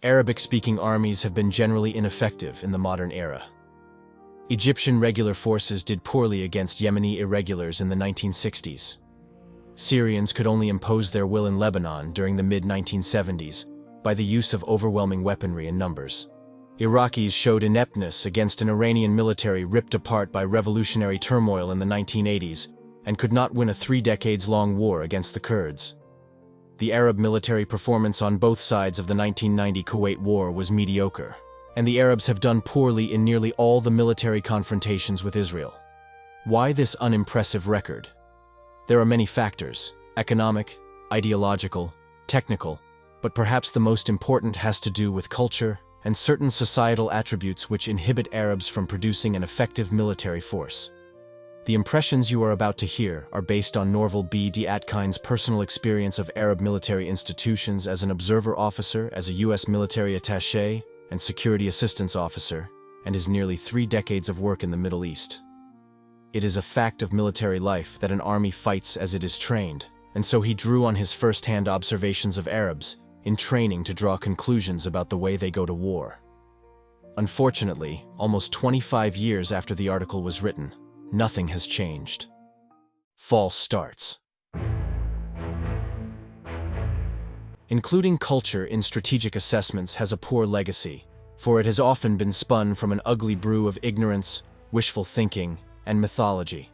Arabic-speaking armies have been generally ineffective in the modern era. Egyptian regular forces did poorly against Yemeni irregulars in the 1960s. Syrians could only impose their will in Lebanon during the mid-1970s by the use of overwhelming weaponry and numbers. Iraqis showed ineptness against an Iranian military ripped apart by revolutionary turmoil in the 1980s and could not win a 3-decades-long war against the Kurds. The Arab military performance on both sides of the 1990 Kuwait war was mediocre, and the Arabs have done poorly in nearly all the military confrontations with Israel. Why this unimpressive record? There are many factors: economic, ideological, technical, but perhaps the most important has to do with culture and certain societal attributes which inhibit Arabs from producing an effective military force. The impressions you are about to hear are based on Norvell DeAtkine's personal experience of Arab military institutions as an observer officer, as a U.S. military attaché, and security assistance officer, and his nearly 3 decades of work in the Middle East. It is a fact of military life that an army fights as it is trained, and so he drew on his first-hand observations of Arabs in training to draw conclusions about the way they go to war. Unfortunately, almost 25 years after the article was written, nothing has changed. False starts. Including culture in strategic assessments has a poor legacy, for it has often been spun from an ugly brew of ignorance, wishful thinking, and mythology.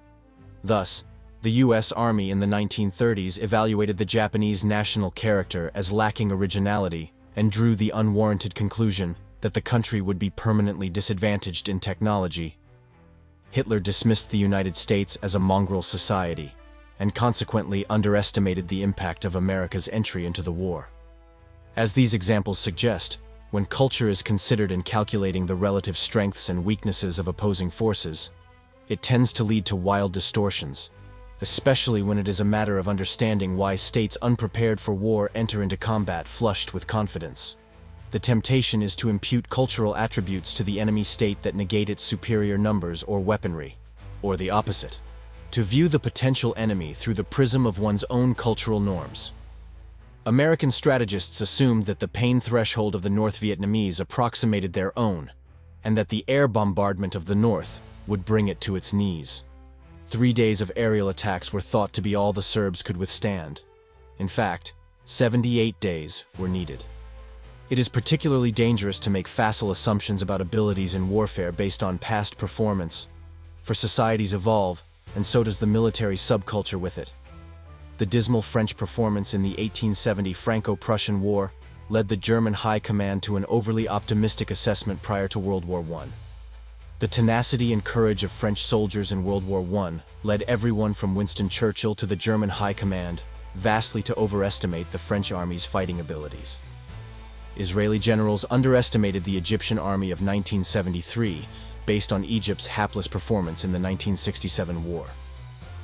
Thus, the U.S. Army in the 1930s evaluated the Japanese national character as lacking originality and drew the unwarranted conclusion that the country would be permanently disadvantaged in technology. Hitler dismissed the United States as a mongrel society, and consequently underestimated the impact of America's entry into the war. As these examples suggest, when culture is considered in calculating the relative strengths and weaknesses of opposing forces, it tends to lead to wild distortions, especially when it is a matter of understanding why states unprepared for war enter into combat flushed with confidence. The temptation is to impute cultural attributes to the enemy state that negate its superior numbers or weaponry, or the opposite. To view the potential enemy through the prism of one's own cultural norms. American strategists assumed that the pain threshold of the North Vietnamese approximated their own, and that the air bombardment of the North would bring it to its knees. 3 days of aerial attacks were thought to be all the Serbs could withstand. In fact, 78 days were needed. It is particularly dangerous to make facile assumptions about abilities in warfare based on past performance, for societies evolve, and so does the military subculture with it. The dismal French performance in the 1870 Franco-Prussian War led the German High Command to an overly optimistic assessment prior to World War I. The tenacity and courage of French soldiers in World War I led everyone from Winston Churchill to the German High Command vastly to overestimate the French army's fighting abilities. Israeli generals underestimated the Egyptian army of 1973 based on Egypt's hapless performance in the 1967 war.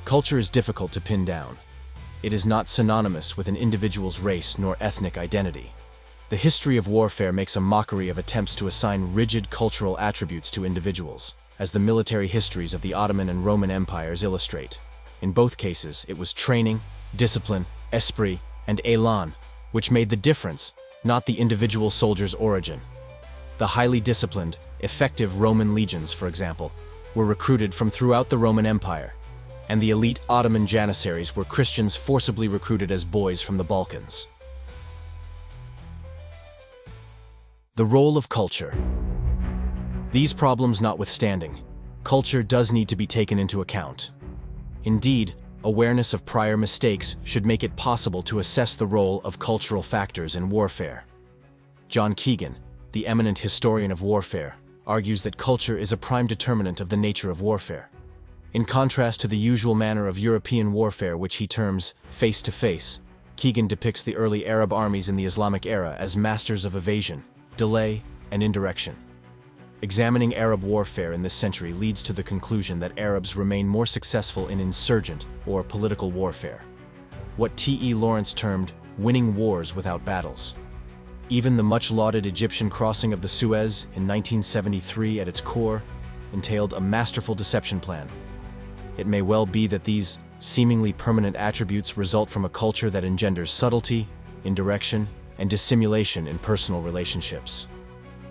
Culture is difficult to pin down. It is not synonymous with an individual's race nor ethnic identity. The history of warfare makes a mockery of attempts to assign rigid cultural attributes to individuals, as the military histories of the Ottoman and Roman empires illustrate. In both cases, it was training, discipline, esprit, and élan, which made the difference, not the individual soldier's origin. The highly disciplined, effective Roman legions, for example, were recruited from throughout the Roman Empire, and the elite Ottoman janissaries were Christians forcibly recruited as boys from the Balkans. The role of culture. These problems notwithstanding, culture does need to be taken into account. Indeed, awareness of prior mistakes should make it possible to assess the role of cultural factors in warfare. John Keegan, the eminent historian of warfare, argues that culture is a prime determinant of the nature of warfare. In contrast to the usual manner of European warfare, which he terms face-to-face, Keegan depicts the early Arab armies in the Islamic era as masters of evasion, delay, and indirection. Examining Arab warfare in this century leads to the conclusion that Arabs remain more successful in insurgent or political warfare, what T.E. Lawrence termed winning wars without battles. Even the much-lauded Egyptian crossing of the Suez in 1973 at its core entailed a masterful deception plan. It may well be that these seemingly permanent attributes result from a culture that engenders subtlety, indirection, and dissimulation in personal relationships.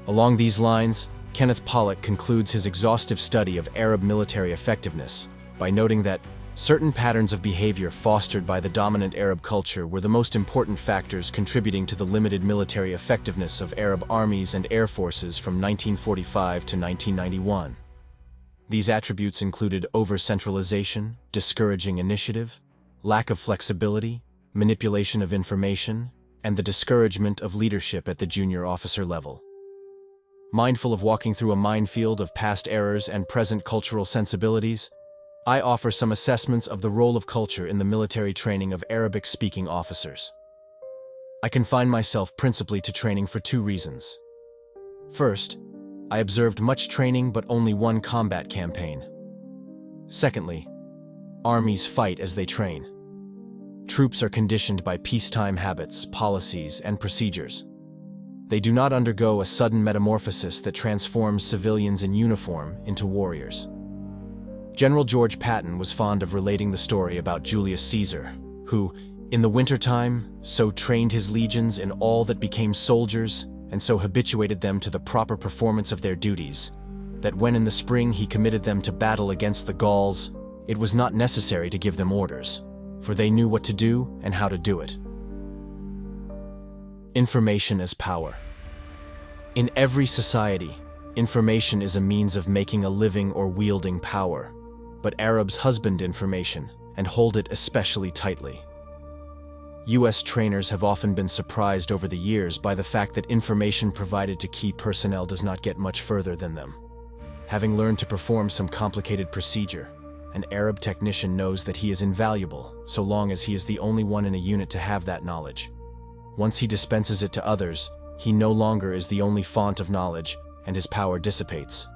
Along these lines, Kenneth Pollock concludes his exhaustive study of Arab military effectiveness by noting that certain patterns of behavior fostered by the dominant Arab culture were the most important factors contributing to the limited military effectiveness of Arab armies and air forces from 1945 to 1991. These attributes included over-centralization, discouraging initiative, lack of flexibility, manipulation of information, and the discouragement of leadership at the junior officer level. Mindful of walking through a minefield of past errors and present cultural sensibilities, I offer some assessments of the role of culture in the military training of Arabic-speaking officers. I confine myself principally to training for two reasons. First, I observed much training but only one combat campaign. Secondly, armies fight as they train. Troops are conditioned by peacetime habits, policies, and procedures. They do not undergo a sudden metamorphosis that transforms civilians in uniform into warriors. General George Patton was fond of relating the story about Julius Caesar, who, in the wintertime, so trained his legions in all that became soldiers and so habituated them to the proper performance of their duties, that when in the spring he committed them to battle against the Gauls, it was not necessary to give them orders, for they knew what to do and how to do it. Information as power. In every society, information is a means of making a living or wielding power. But Arabs husband information and hold it especially tightly. U.S. trainers have often been surprised over the years by the fact that information provided to key personnel does not get much further than them. Having learned to perform some complicated procedure, an Arab technician knows that he is invaluable so long as he is the only one in a unit to have that knowledge. Once he dispenses it to others, he no longer is the only font of knowledge and his power dissipates.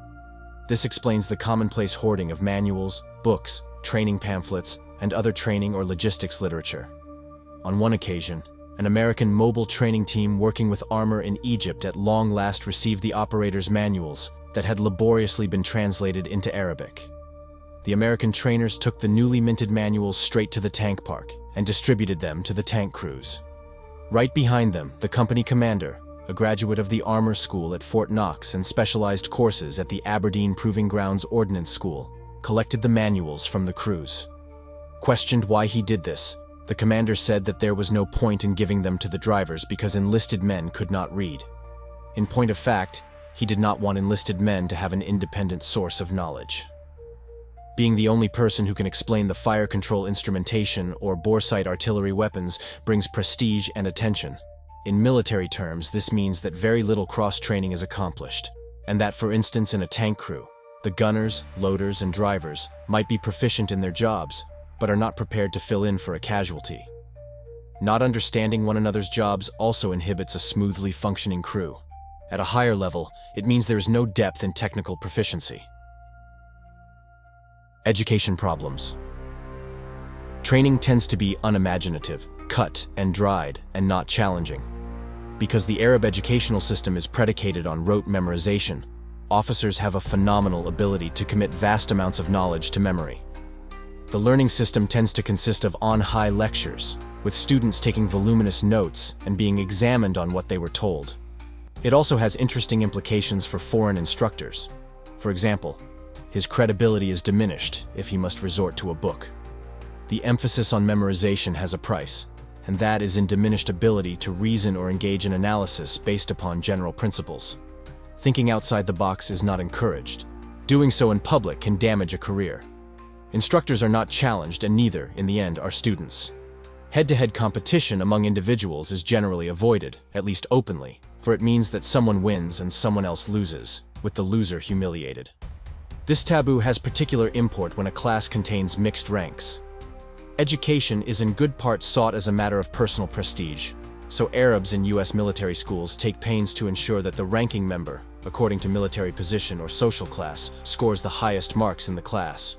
This explains the commonplace hoarding of manuals, books, training pamphlets, and other training or logistics literature. On one occasion, an American mobile training team working with armor in Egypt at long last received the operators' manuals that had laboriously been translated into Arabic. The American trainers took the newly minted manuals straight to the tank park and distributed them to the tank crews. Right behind them, the company commander, a graduate of the Armor School at Fort Knox and specialized courses at the Aberdeen Proving Grounds Ordnance School, collected the manuals from the crews. Questioned why he did this, the commander said that there was no point in giving them to the drivers because enlisted men could not read. In point of fact, he did not want enlisted men to have an independent source of knowledge. Being the only person who can explain the fire control instrumentation or boresight artillery weapons brings prestige and attention. In military terms, this means that very little cross-training is accomplished, and that, for instance, in a tank crew, the gunners, loaders, and drivers might be proficient in their jobs, but are not prepared to fill in for a casualty. Not understanding one another's jobs also inhibits a smoothly functioning crew. At a higher level, it means there is no depth in technical proficiency. Education problems. Training tends to be unimaginative, cut and dried, and not challenging. Because the Arab educational system is predicated on rote memorization, officers have a phenomenal ability to commit vast amounts of knowledge to memory. The learning system tends to consist of on-high lectures, with students taking voluminous notes and being examined on what they were told. It also has interesting implications for foreign instructors. For example, his credibility is diminished if he must resort to a book. The emphasis on memorization has a price, and that is in diminished ability to reason or engage in analysis based upon general principles. Thinking outside the box is not encouraged. Doing so in public can damage a career. Instructors are not challenged, and neither, in the end, are students. Head-to-head competition among individuals is generally avoided, at least openly, for it means that someone wins and someone else loses, with the loser humiliated. This taboo has particular import when a class contains mixed ranks. Education is in good part sought as a matter of personal prestige, so Arabs in U.S. military schools take pains to ensure that the ranking member, according to military position or social class, scores the highest marks in the class.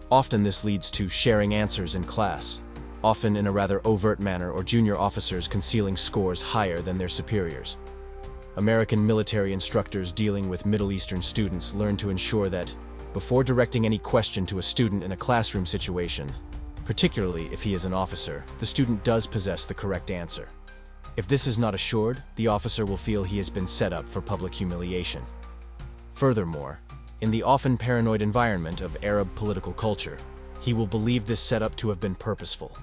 Often this leads to sharing answers in class, often in a rather overt manner, or junior officers concealing scores higher than their superiors. American military instructors dealing with Middle Eastern students learn to ensure that, before directing any question to a student in a classroom situation, particularly if he is an officer, the student does possess the correct answer. If this is not assured, the officer will feel he has been set up for public humiliation. Furthermore, in the often paranoid environment of Arab political culture, he will believe this setup to have been purposeful.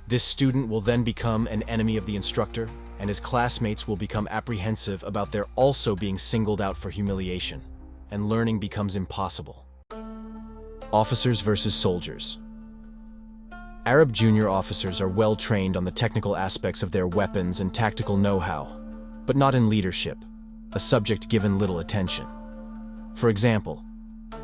This student will then become an enemy of the instructor, and his classmates will become apprehensive about their also being singled out for humiliation, and learning becomes impossible. Officers versus soldiers. Arab junior officers are well trained on the technical aspects of their weapons and tactical know-how, but not in leadership, a subject given little attention. For example,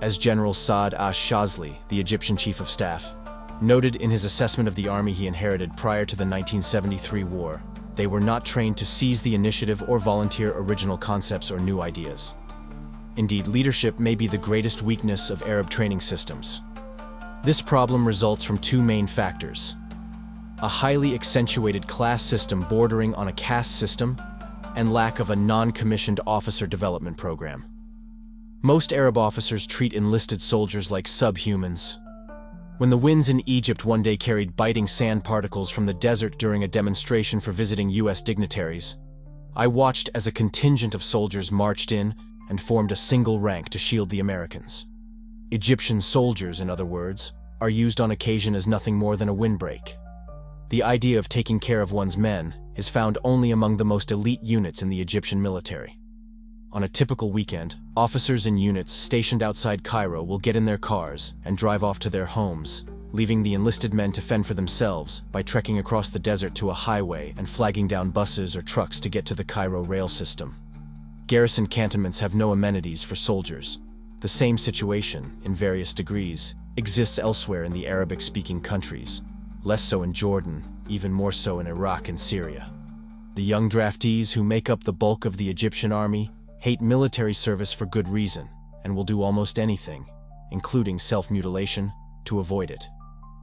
as General Saad ash-Shazli, the Egyptian chief of staff, noted in his assessment of the army he inherited prior to the 1973 war, they were not trained to seize the initiative or volunteer original concepts or new ideas. Indeed, leadership may be the greatest weakness of Arab training systems. This problem results from two main factors: a highly accentuated class system bordering on a caste system, and lack of a non-commissioned officer development program. Most Arab officers treat enlisted soldiers like subhumans. When the winds in Egypt one day carried biting sand particles from the desert during a demonstration for visiting US dignitaries, I watched as a contingent of soldiers marched in and formed a single rank to shield the Americans. Egyptian soldiers, in other words, are used on occasion as nothing more than a windbreak. The idea of taking care of one's men is found only among the most elite units in the Egyptian military. On a typical weekend, officers in units stationed outside Cairo will get in their cars and drive off to their homes, leaving the enlisted men to fend for themselves by trekking across the desert to a highway and flagging down buses or trucks to get to the Cairo rail system. Garrison cantonments have no amenities for soldiers. The same situation, in various degrees, exists elsewhere in the Arabic-speaking countries, less so in Jordan, even more so in Iraq and Syria. The young draftees who make up the bulk of the Egyptian army hate military service for good reason and will do almost anything, including self-mutilation, to avoid it.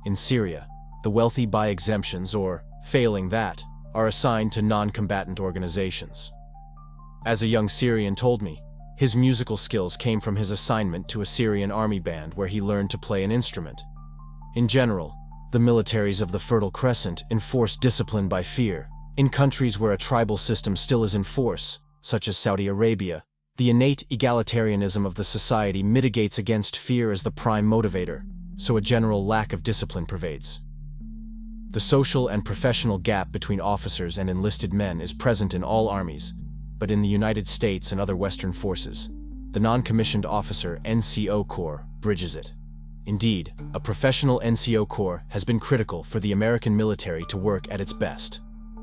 In Syria, the wealthy buy exemptions or, failing that, are assigned to non-combatant organizations. As a young Syrian told me, his musical skills came from his assignment to a Syrian army band where he learned to play an instrument. In general, the militaries of the Fertile Crescent enforce discipline by fear. In countries where a tribal system still is in force, such as Saudi Arabia, the innate egalitarianism of the society mitigates against fear as the prime motivator, so a general lack of discipline pervades. The social and professional gap between officers and enlisted men is present in all armies, but in the United States and other Western forces, the non-commissioned officer NCO Corps bridges it. Indeed, a professional NCO Corps has been critical for the American military to work at its best.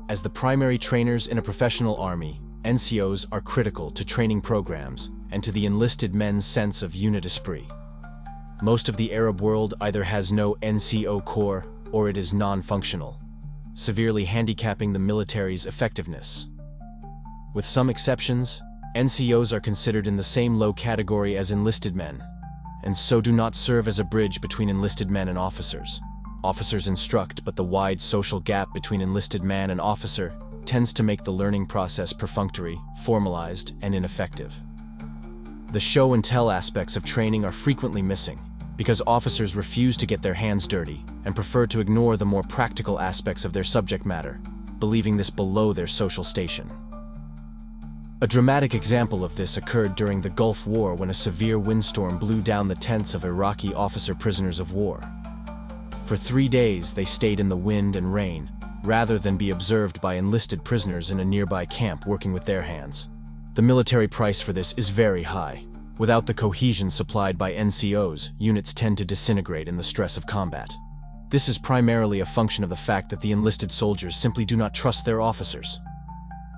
As the primary trainers in a professional army, NCOs are critical to training programs and to the enlisted men's sense of unit esprit. Most of the Arab world either has no NCO Corps or it is non-functional, severely handicapping the military's effectiveness. With some exceptions, NCOs are considered in the same low category as enlisted men, and so do not serve as a bridge between enlisted men and officers. Officers instruct, but the wide social gap between enlisted man and officer tends to make the learning process perfunctory, formalized, and ineffective. The show and tell aspects of training are frequently missing because officers refuse to get their hands dirty and prefer to ignore the more practical aspects of their subject matter, believing this below their social station. A dramatic example of this occurred during the Gulf War when a severe windstorm blew down the tents of Iraqi officer prisoners of war. For 3 days they stayed in the wind and rain, rather than be observed by enlisted prisoners in a nearby camp working with their hands. The military price for this is very high. Without the cohesion supplied by NCOs, units tend to disintegrate in the stress of combat. This is primarily a function of the fact that the enlisted soldiers simply do not trust their officers.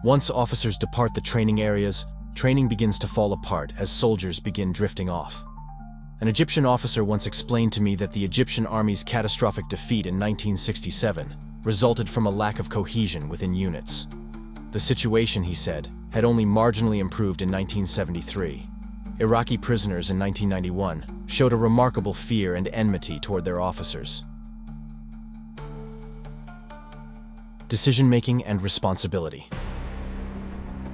Once officers depart the training areas, training begins to fall apart as soldiers begin drifting off. An Egyptian officer once explained to me that the Egyptian army's catastrophic defeat in 1967 resulted from a lack of cohesion within units. The situation, he said, had only marginally improved in 1973. Iraqi prisoners in 1991 showed a remarkable fear and enmity toward their officers. Decision-making and responsibility.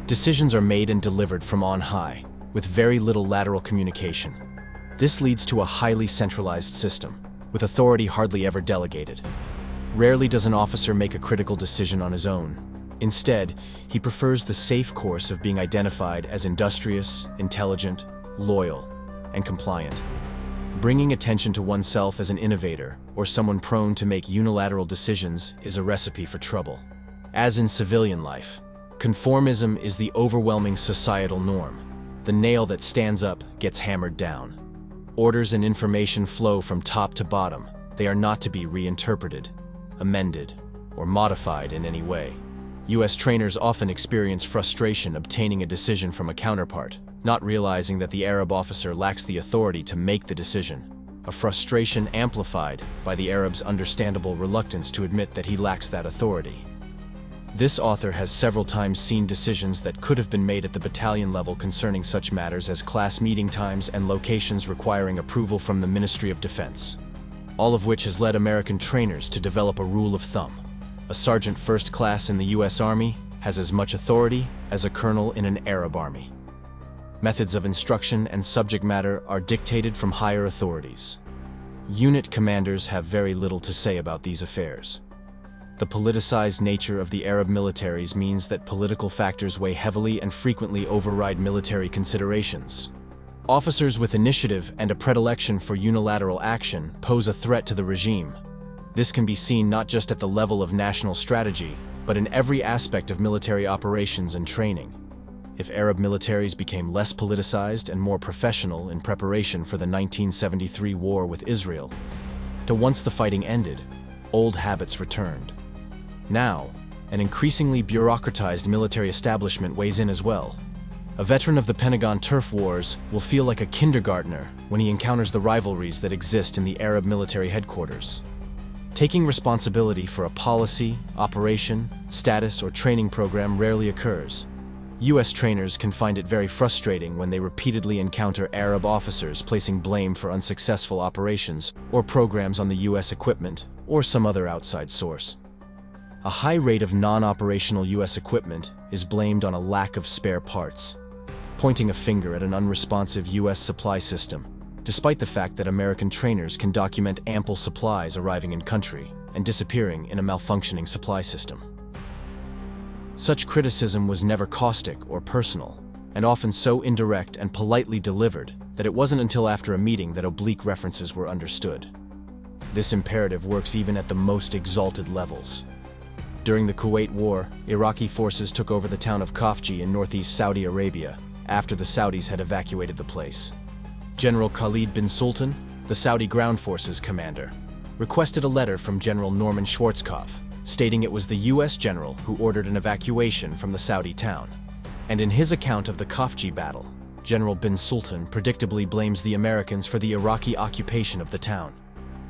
Decisions are made and delivered from on high, with very little lateral communication. This leads to a highly centralized system, with authority hardly ever delegated. Rarely does an officer make a critical decision on his own. Instead, he prefers the safe course of being identified as industrious, intelligent, loyal, and compliant. Bringing attention to oneself as an innovator or someone prone to make unilateral decisions is a recipe for trouble. As in civilian life, conformism is the overwhelming societal norm. The nail that stands up gets hammered down. Orders and information flow from top to bottom. They are not to be reinterpreted, amended, or modified in any way. U.S. trainers often experience frustration obtaining a decision from a counterpart, not realizing that the Arab officer lacks the authority to make the decision, a frustration amplified by the Arab's understandable reluctance to admit that he lacks that authority. This author has several times seen decisions that could have been made at the battalion level concerning such matters as class meeting times and locations requiring approval from the Ministry of Defense, all of which has led American trainers to develop a rule of thumb. A sergeant first class in the U.S. Army has as much authority as a colonel in an Arab army. Methods of instruction and subject matter are dictated from higher authorities. Unit commanders have very little to say about these affairs. The politicized nature of the Arab militaries means that political factors weigh heavily and frequently override military considerations. Officers with initiative and a predilection for unilateral action pose a threat to the regime. This can be seen not just at the level of national strategy, but in every aspect of military operations and training. If Arab militaries became less politicized and more professional in preparation for the 1973 war with Israel, once the fighting ended, old habits returned. Now, an increasingly bureaucratized military establishment weighs in as well. A veteran of the Pentagon turf wars will feel like a kindergartner when he encounters the rivalries that exist in the Arab military headquarters. Taking responsibility for a policy, operation, status, or training program rarely occurs. U.S. trainers can find it very frustrating when they repeatedly encounter Arab officers placing blame for unsuccessful operations or programs on the U.S. equipment or some other outside source. A high rate of non-operational U.S. equipment is blamed on a lack of spare parts, pointing a finger at an unresponsive U.S. supply system, despite the fact that American trainers can document ample supplies arriving in country and disappearing in a malfunctioning supply system. Such criticism was never caustic or personal, and often so indirect and politely delivered that it wasn't until after a meeting that oblique references were understood. This imperative works even at the most exalted levels. During the Kuwait War, Iraqi forces took over the town of Khafji in northeast Saudi Arabia after the Saudis had evacuated the place. General Khalid bin Sultan, the Saudi ground forces commander, requested a letter from General Norman Schwarzkopf, stating it was the U.S. general who ordered an evacuation from the Saudi town. And in his account of the Khafji battle, General bin Sultan predictably blames the Americans for the Iraqi occupation of the town.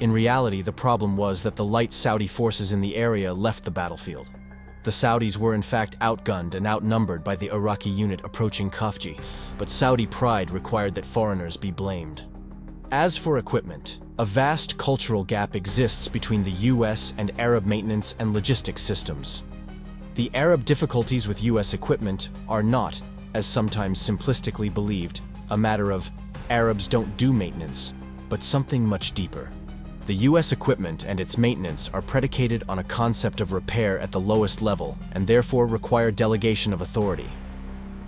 In reality, the problem was that the light Saudi forces in the area left the battlefield. The Saudis were in fact outgunned and outnumbered by the Iraqi unit approaching Khafji, but Saudi pride required that foreigners be blamed. As for equipment, a vast cultural gap exists between the U.S. and Arab maintenance and logistics systems. The Arab difficulties with U.S. equipment are not, as sometimes simplistically believed, a matter of Arabs don't do maintenance, but something much deeper. The U.S. equipment and its maintenance are predicated on a concept of repair at the lowest level and therefore require delegation of authority.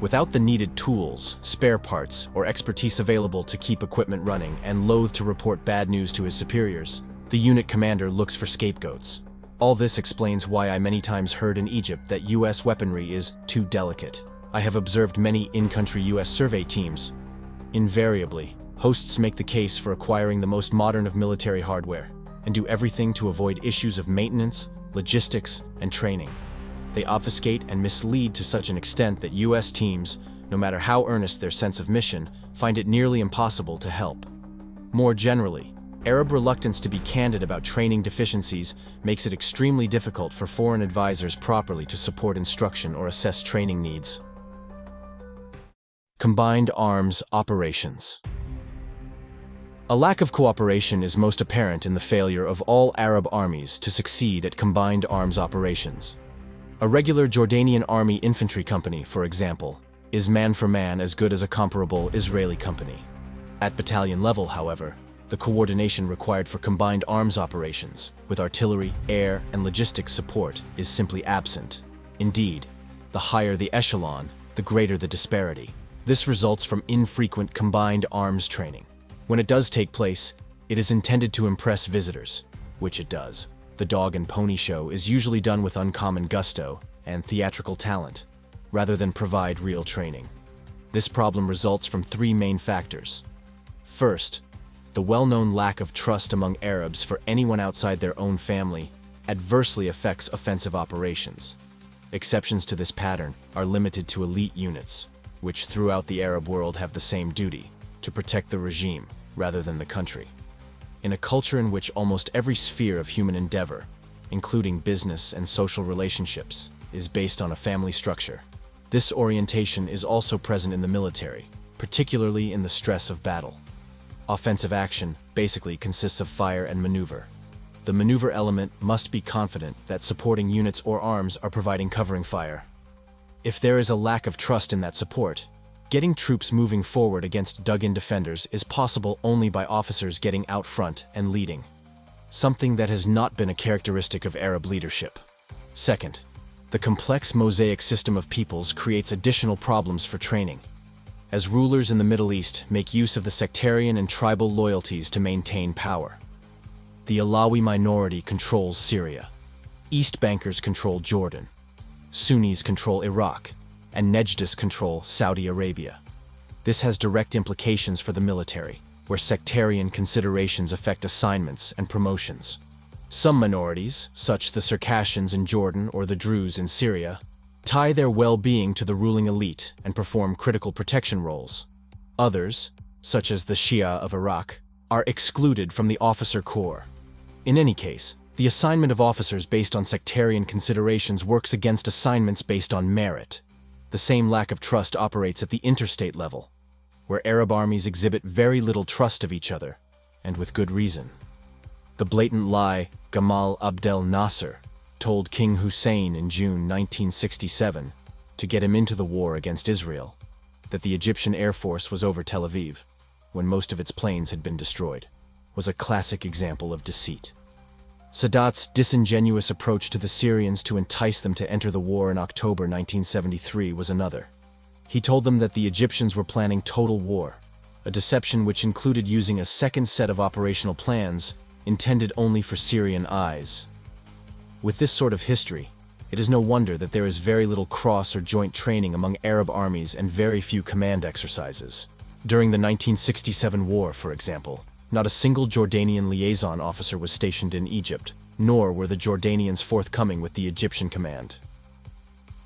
Without the needed tools, spare parts, or expertise available to keep equipment running and loath to report bad news to his superiors, the unit commander looks for scapegoats. All this explains why I many times heard in Egypt that U.S. weaponry is too delicate. I have observed many in-country U.S. survey teams. Invariably, hosts make the case for acquiring the most modern of military hardware and do everything to avoid issues of maintenance, logistics, and training. They obfuscate and mislead to such an extent that U.S. teams, no matter how earnest their sense of mission, find it nearly impossible to help. More generally, Arab reluctance to be candid about training deficiencies makes it extremely difficult for foreign advisors properly to support instruction or assess training needs. Combined arms operations. A lack of cooperation is most apparent in the failure of all Arab armies to succeed at combined arms operations. A regular Jordanian army infantry company, for example, is man for man as good as a comparable Israeli company. At battalion level, however, the coordination required for combined arms operations, with artillery, air, and logistics support, is simply absent. Indeed, the higher the echelon, the greater the disparity. This results from infrequent combined arms training. When it does take place, it is intended to impress visitors, which it does. The dog and pony show is usually done with uncommon gusto and theatrical talent, rather than provide real training. This problem results from three main factors. First, the well-known lack of trust among Arabs for anyone outside their own family adversely affects offensive operations. Exceptions to this pattern are limited to elite units, which throughout the Arab world have the same duty, to protect the regime rather than the country. In a culture in which almost every sphere of human endeavor, including business and social relationships, is based on a family structure, this orientation is also present in the military, particularly in the stress of battle. Offensive action basically consists of fire and maneuver. The maneuver element must be confident that supporting units or arms are providing covering fire. If there is a lack of trust in that support, getting troops moving forward against dug-in defenders is possible only by officers getting out front and leading, something that has not been a characteristic of Arab leadership. Second, the complex mosaic system of peoples creates additional problems for training, as rulers in the Middle East make use of the sectarian and tribal loyalties to maintain power. The Alawi minority controls Syria, East Bankers control Jordan, Sunnis control Iraq, and Nejdis control Saudi Arabia. This has direct implications for the military, where sectarian considerations affect assignments and promotions. Some minorities, such the Circassians in Jordan or the Druze in Syria, tie their well-being to the ruling elite and perform critical protection roles. Others, such as the Shia of Iraq, are excluded from the officer corps. In any case, the assignment of officers based on sectarian considerations works against assignments based on merit. The same lack of trust operates at the interstate level, where Arab armies exhibit very little trust of each other, and with good reason. The blatant lie Gamal Abdel Nasser told King Hussein in June 1967 to get him into the war against Israel, that the Egyptian Air Force was over Tel Aviv, when most of its planes had been destroyed, was a classic example of deceit. Sadat's disingenuous approach to the Syrians to entice them to enter the war in October 1973 was another. He told them that the Egyptians were planning total war, a deception which included using a second set of operational plans intended only for Syrian eyes. With this sort of history, it is no wonder that there is very little cross or joint training among Arab armies and very few command exercises. During the 1967 war, for example, not a single Jordanian liaison officer was stationed in Egypt, nor were the Jordanians forthcoming with the Egyptian command.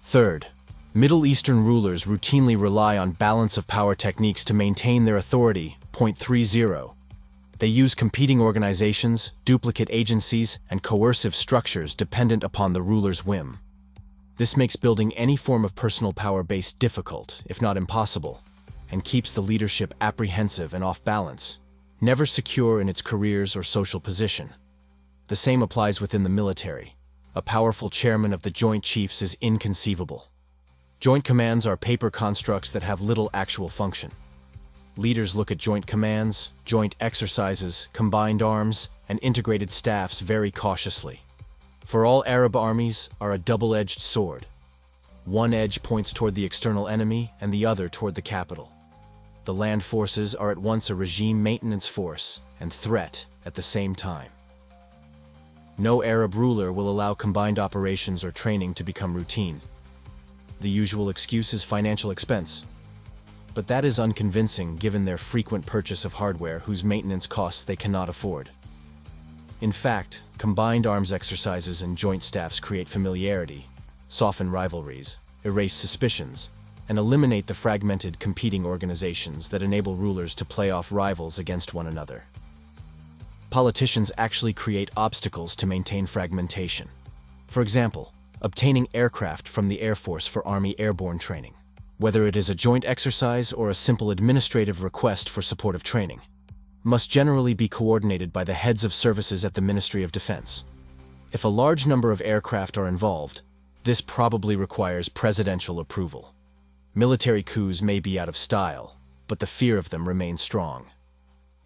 Third, Middle Eastern rulers routinely rely on balance of power techniques to maintain their authority. 30. They use competing organizations, duplicate agencies, and coercive structures dependent upon the ruler's whim. This makes building any form of personal power base difficult, if not impossible, and keeps the leadership apprehensive and off balance, never secure in its careers or social position. The same applies within the military. A powerful chairman of the Joint Chiefs is inconceivable. Joint commands are paper constructs that have little actual function. Leaders look at joint commands, joint exercises, combined arms, and integrated staffs very cautiously. For all Arab armies are a double-edged sword. One edge points toward the external enemy and the other toward the capital. The land forces are at once a regime maintenance force and threat at the same time. No Arab ruler will allow combined operations or training to become routine. The usual excuse is financial expense. But that is unconvincing given their frequent purchase of hardware whose maintenance costs they cannot afford. In fact, combined arms exercises and joint staffs create familiarity, soften rivalries, erase suspicions, and eliminate the fragmented competing organizations that enable rulers to play off rivals against one another. Politicians actually create obstacles to maintain fragmentation. For example, obtaining aircraft from the Air Force for Army airborne training, whether it is a joint exercise or a simple administrative request for supportive training, must generally be coordinated by the heads of services at the Ministry of Defense. If a large number of aircraft are involved, this probably requires presidential approval. Military coups may be out of style, but the fear of them remains strong.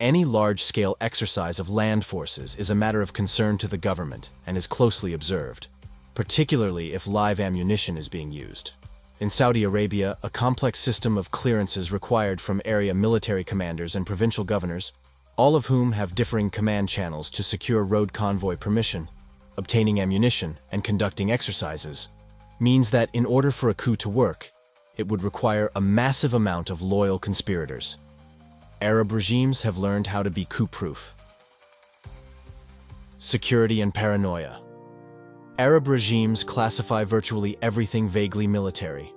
Any large-scale exercise of land forces is a matter of concern to the government and is closely observed. particularly if live ammunition is being used. In Saudi Arabia, a complex system of clearances required from area military commanders and provincial governors, all of whom have differing command channels to secure road convoy permission, obtaining ammunition, and conducting exercises, means that in order for a coup to work, it would require a massive amount of loyal conspirators. Arab regimes have learned how to be coup-proof. Security and paranoia. Arab regimes classify virtually everything vaguely military.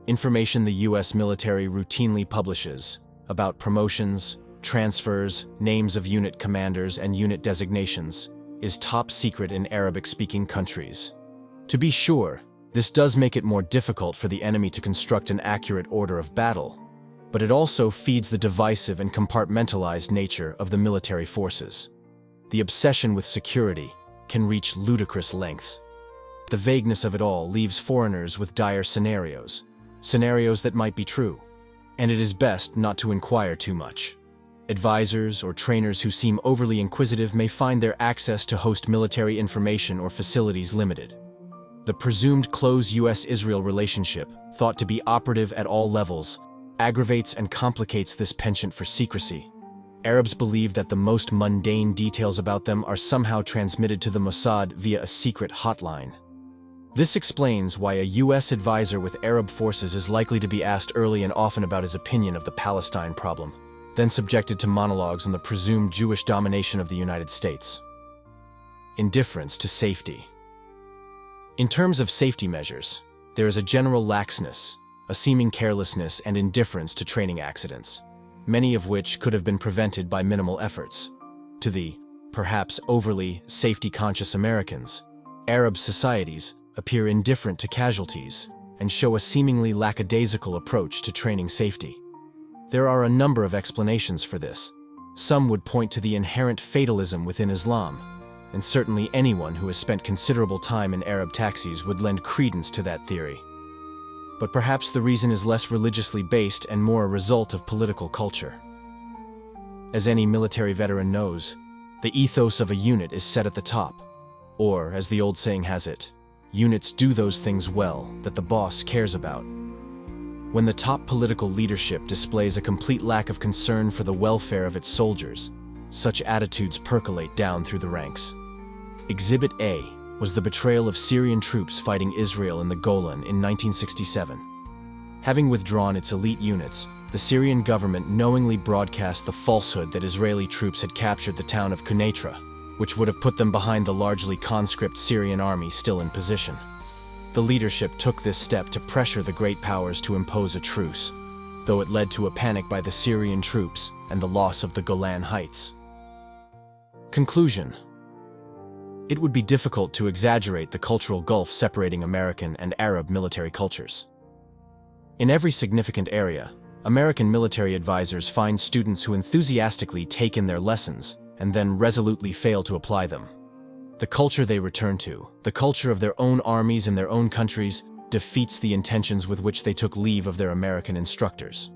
Information the US military routinely publishes about promotions, transfers, names of unit commanders, and unit designations is top secret in Arabic-speaking countries. To be sure, this does make it more difficult for the enemy to construct an accurate order of battle, but it also feeds the divisive and compartmentalized nature of the military forces. The obsession with security can reach ludicrous lengths. The vagueness of it all leaves foreigners with dire scenarios that might be true, and it is best not to inquire too much. Advisors or trainers who seem overly inquisitive may find their access to host military information or facilities limited. The presumed close US-Israel relationship, thought to be operative at all levels, aggravates and complicates this penchant for secrecy. Arabs believe that the most mundane details about them are somehow transmitted to the Mossad via a secret hotline. This explains why a US advisor with Arab forces is likely to be asked early and often about his opinion of the Palestine problem, then subjected to monologues on the presumed Jewish domination of the United States. Indifference to safety. In terms of safety measures, there is a general laxness, a seeming carelessness and indifference to training accidents, many of which could have been prevented by minimal efforts. To the, perhaps overly, safety-conscious Americans, Arab societies appear indifferent to casualties and show a seemingly lackadaisical approach to training safety. There are a number of explanations for this. Some would point to the inherent fatalism within Islam, and certainly anyone who has spent considerable time in Arab taxis would lend credence to that theory. But perhaps the reason is less religiously based and more a result of political culture. As any military veteran knows, the ethos of a unit is set at the top, or, as the old saying has it, units do those things well that the boss cares about. When the top political leadership displays a complete lack of concern for the welfare of its soldiers, such attitudes percolate down through the ranks. Exhibit A was the betrayal of Syrian troops fighting Israel in the Golan in 1967. Having withdrawn its elite units, the Syrian government knowingly broadcast the falsehood that Israeli troops had captured the town of Quneitra, which would have put them behind the largely conscript Syrian army still in position. The leadership took this step to pressure the great powers to impose a truce, though it led to a panic by the Syrian troops and the loss of the Golan Heights. Conclusion. It would be difficult to exaggerate the cultural gulf separating American and Arab military cultures. In every significant area, American military advisors find students who enthusiastically take in their lessons and then resolutely fail to apply them. The culture they return to, the culture of their own armies in their own countries, defeats the intentions with which they took leave of their American instructors.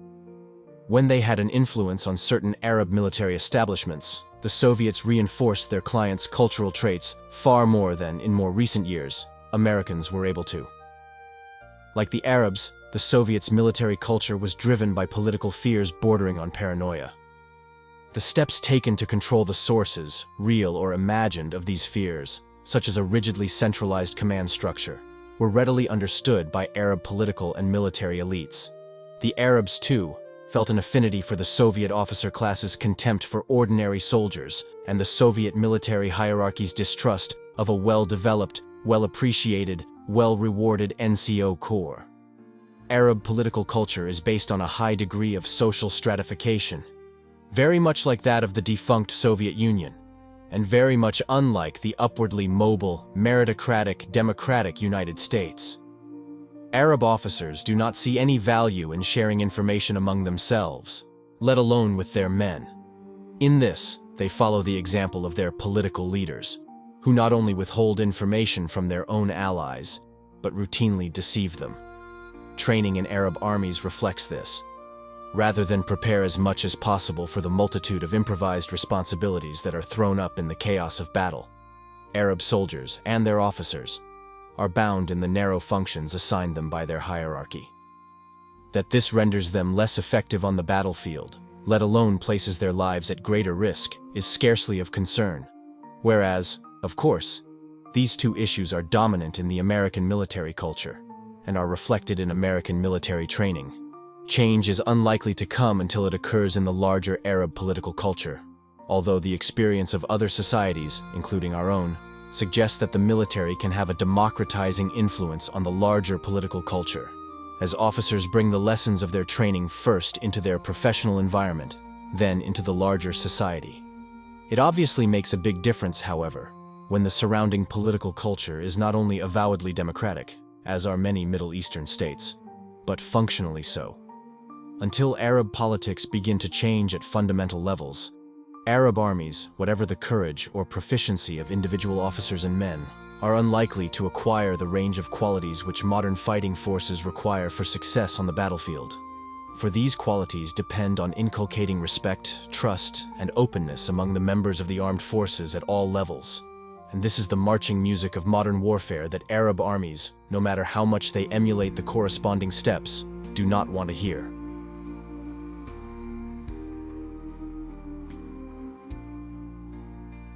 When they had an influence on certain Arab military establishments, the Soviets reinforced their clients' cultural traits far more than, in more recent years, Americans were able to. Like the Arabs, the Soviets' military culture was driven by political fears bordering on paranoia. The steps taken to control the sources, real or imagined, of these fears, such as a rigidly centralized command structure, were readily understood by Arab political and military elites. The Arabs, too, felt an affinity for the Soviet officer class's contempt for ordinary soldiers and the Soviet military hierarchy's distrust of a well-developed, well-appreciated, well-rewarded NCO corps. Arab political culture is based on a high degree of social stratification, very much like that of the defunct Soviet Union, and very much unlike the upwardly mobile, meritocratic, democratic United States. Arab officers do not see any value in sharing information among themselves, let alone with their men. In this, they follow the example of their political leaders, who not only withhold information from their own allies, but routinely deceive them. Training in Arab armies reflects this. Rather than prepare as much as possible for the multitude of improvised responsibilities that are thrown up in the chaos of battle, Arab soldiers and their officers are bound in the narrow functions assigned them by their hierarchy. That this renders them less effective on the battlefield, let alone places their lives at greater risk, is scarcely of concern. Whereas, of course, these two issues are dominant in the American military culture and are reflected in American military training. Change is unlikely to come until it occurs in the larger Arab political culture, although the experience of other societies, including our own, suggests that the military can have a democratizing influence on the larger political culture, as officers bring the lessons of their training first into their professional environment, then into the larger society. It obviously makes a big difference, however, when the surrounding political culture is not only avowedly democratic, as are many Middle Eastern states, but functionally so. Until Arab politics begin to change at fundamental levels, Arab armies, whatever the courage or proficiency of individual officers and men, are unlikely to acquire the range of qualities which modern fighting forces require for success on the battlefield. For these qualities depend on inculcating respect, trust, and openness among the members of the armed forces at all levels. And this is the marching music of modern warfare that Arab armies, no matter how much they emulate the corresponding steps, do not want to hear.